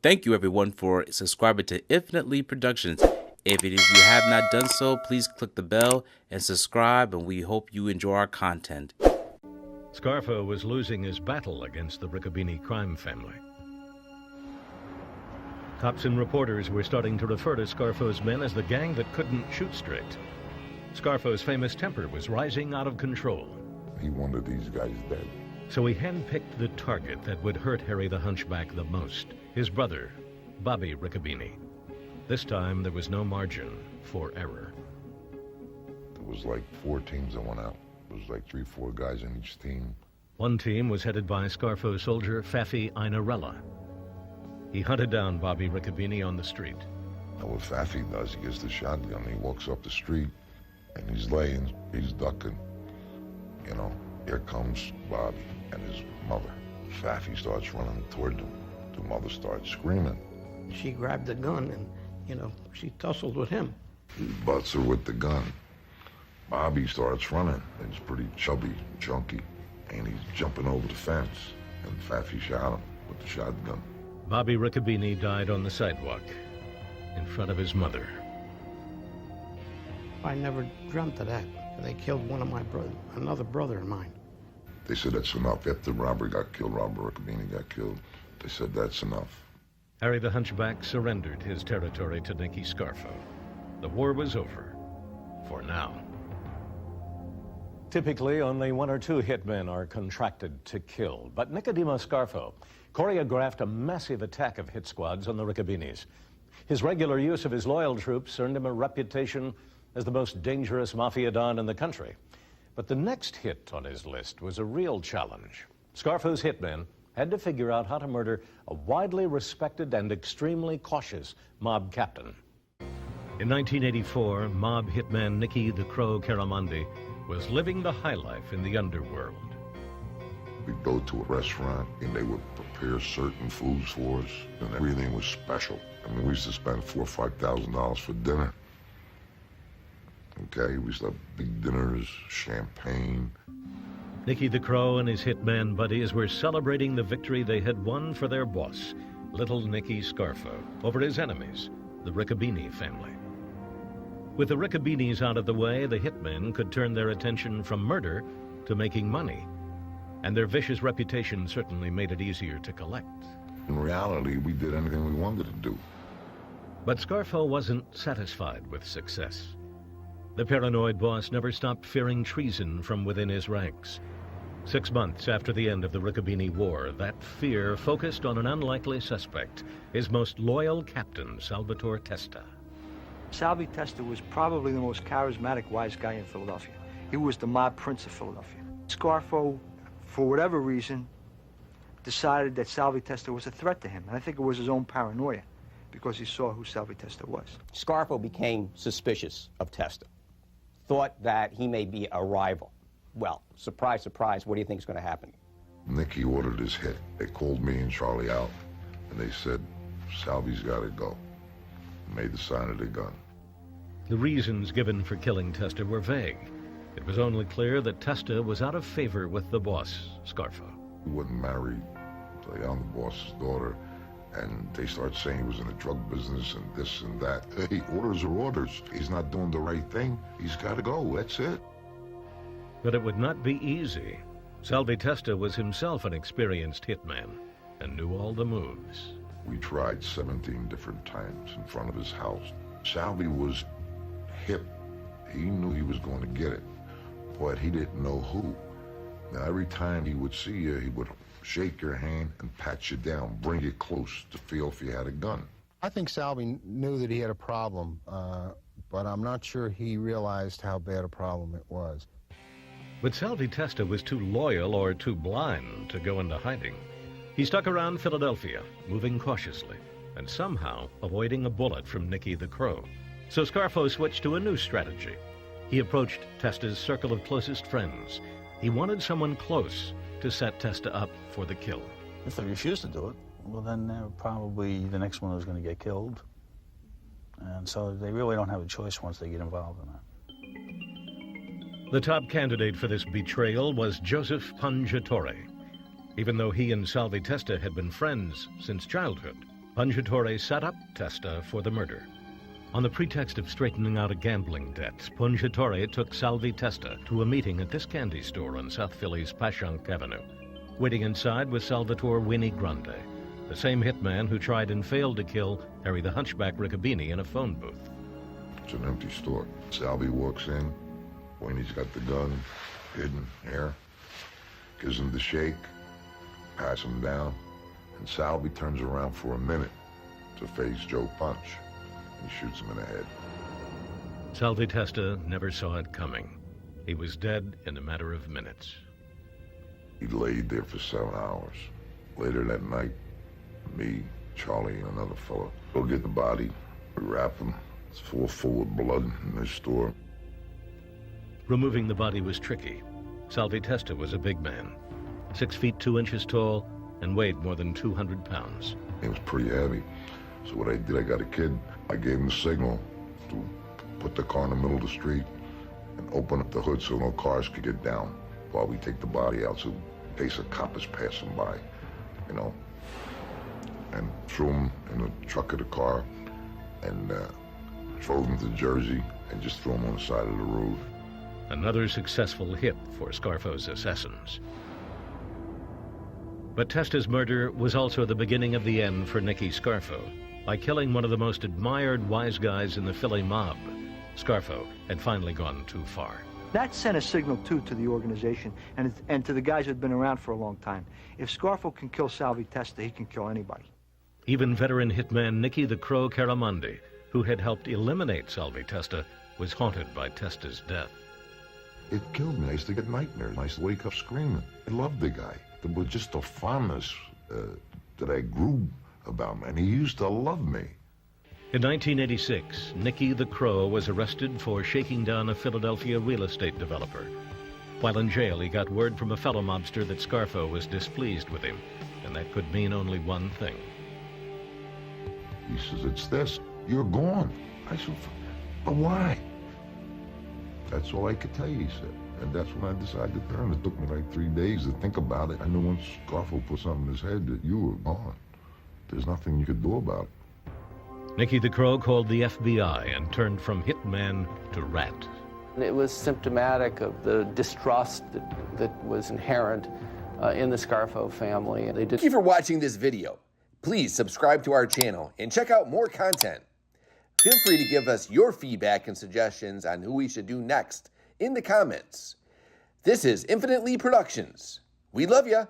Thank you everyone for subscribing to Infinitely Productions. If you have not done so, please click the bell and subscribe, and we hope you enjoy our content. Scarfo was losing his battle against the Riccobini crime family. Cops and reporters were starting to refer to Scarfo's men as the gang that couldn't shoot straight. Scarfo's famous temper was rising out of control. He wanted these guys dead. So he handpicked the target that would hurt Harry the Hunchback the most, his brother, Bobby Riccobini. This time, there was no margin for error. There was like 4 teams that went out. There was like 3-4 guys in each team. One team was headed by Scarfo soldier Fafi Einarella. He hunted down Bobby Riccobini on the street. Now what Fafi does, he gets the shotgun, he walks up the street, and he's laying, he's ducking. You know, here comes Bobby and his mother. Fafi starts running toward them. The mother starts screaming. She grabbed the gun and, she tussled with him. He butts her with the gun. Bobby starts running. He's pretty chubby, chunky, and he's jumping over the fence. And Fafi shot him with the shotgun. Bobby Riccobini died on the sidewalk in front of his mother. I never dreamt of that. They killed one of my another brother of mine. They said that's enough. After Robert got killed, Robert Riccobini got killed, they said that's enough. Harry the Hunchback surrendered his territory to Nicky Scarfo. The war was over, for now. Typically, only 1 or 2 hitmen are contracted to kill, but Nicodemo Scarfo choreographed a massive attack of hit squads on the Riccobinis. His regular use of his loyal troops earned him a reputation as the most dangerous mafia don in the country. But the next hit on his list was a real challenge. Scarfo's hitmen had to figure out how to murder a widely respected and extremely cautious mob captain. In 1984, mob hitman Nicky the Crow Caramandi was living the high life in the underworld. We'd go to a restaurant and they would prepare certain foods for us, and everything was special. I mean, we used to spend $4,000 or $5,000 for dinner. Okay, we used to have big dinners, champagne. Nicky the Crow and his hitman buddies were celebrating the victory they had won for their boss, little Nicky Scarfo, over his enemies, the Riccobini family. With the Riccobinis out of the way, the hitmen could turn their attention from murder to making money, and their vicious reputation certainly made it easier to collect. In reality, we did anything we wanted to do. But Scarfo wasn't satisfied with success. The paranoid boss never stopped fearing treason from within his ranks. 6 months after the end of the Riccobini War, that fear focused on an unlikely suspect, his most loyal captain, Salvatore Testa. Salvi Testa was probably the most charismatic wise guy in Philadelphia. He was the mob prince of Philadelphia. Scarfo, for whatever reason, decided that Salvi Testa was a threat to him. And I think it was his own paranoia, because he saw who Salvi Testa was. Scarfo became suspicious of Testa, thought that he may be a rival. Well, surprise, surprise, what do you think is going to happen? Nicky ordered his hit. They called me and Charlie out, and they said, Salvi's got to go. Made the sign of the gun. The reasons given for killing Testa were vague. It was only clear that Testa was out of favor with the boss, Scarfo. He wasn't married. So I'm the boss's daughter, and they start saying he was in the drug business and this and that. Hey, orders are orders. He's not doing the right thing. He's got to go. That's it. But it would not be easy. Salvi Testa was himself an experienced hitman and knew all the moves. We tried 17 different times in front of his house. Salvi was hip. He knew he was going to get it, but he didn't know who. Now, every time he would see you, he would shake your hand and pat you down, bring you close to feel if you had a gun. I think Salvi knew that he had a problem, but I'm not sure he realized how bad a problem it was. But Salvi Testa was too loyal or too blind to go into hiding. He stuck around Philadelphia, moving cautiously, and somehow avoiding a bullet from Nicky the Crow. So Scarfo switched to a new strategy. He approached Testa's circle of closest friends. He wanted someone close to set Testa up for the kill. If they refused to do it, well, then they're probably the next one who's going to get killed. And so they really don't have a choice once they get involved in that. The top candidate for this betrayal was Joseph Pungatore. Even though he and Salvi Testa had been friends since childhood, Pungatore set up Testa for the murder. On the pretext of straightening out a gambling debt, Pungatore took Salvi Testa to a meeting at this candy store on South Philly's Passyunk Avenue. Waiting inside was Salvatore Winnie Grande, the same hitman who tried and failed to kill Harry the Hunchback Riccobini in a phone booth. It's an empty store. Salvi walks in. Winnie's got the gun hidden here. Gives him the shake. Pats him down. And Salvi turns around for a minute to face Joe Punch. He shoots him in the head. Salvi Testa never saw it coming. He was dead in a matter of minutes. He laid there for 7 hours. Later that night, me, Charlie, and another fellow go get the body. We wrap him. It's full of blood in this store. Removing the body was tricky. Salvi Testa was a big man, 6 feet 2 inches tall, and weighed more than 200 pounds. It was pretty heavy. So what I did, I got a kid. I gave him a signal to put the car in the middle of the street and open up the hood so no cars could get down while we take the body out, so in case a cop is passing by, you know. And threw him in the truck of the car and drove him to Jersey and just threw him on the side of the road. Another successful hit for Scarfo's assassins. But Testa's murder was also the beginning of the end for Nicky Scarfo. By killing one of the most admired wise guys in the Philly mob, Scarfo had finally gone too far. That sent a signal, too, to the organization and to the guys who had been around for a long time. If Scarfo can kill Salvi Testa, he can kill anybody. Even veteran hitman Nicky the Crow Caramondi, who had helped eliminate Salvi Testa, was haunted by Testa's death. It killed me. I used to get nightmares. I used to wake up screaming. I loved the guy. There was just a fondness that I grew about him, and he used to love me. In 1986, Nicky the Crow was arrested for shaking down a Philadelphia real estate developer. While in jail, he got word from a fellow mobster that Scarfo was displeased with him, and that could mean only one thing. He says, "It's this. You're gone." I said, "But why?" "That's all I could tell you," he said. And that's when I decided to turn. It took me like 3 days to think about it. I knew once Scarfo put something in his head that you were gone. There's nothing you could do about it. Nicky the Crow called the FBI and turned from hitman to rat. It was symptomatic of the distrust that was inherent in the Scarfo family. Thank you for watching this video. Please subscribe to our channel and check out more content. Feel free to give us your feedback and suggestions on who we should do next in the comments. This is Infinitely Productions. We love ya.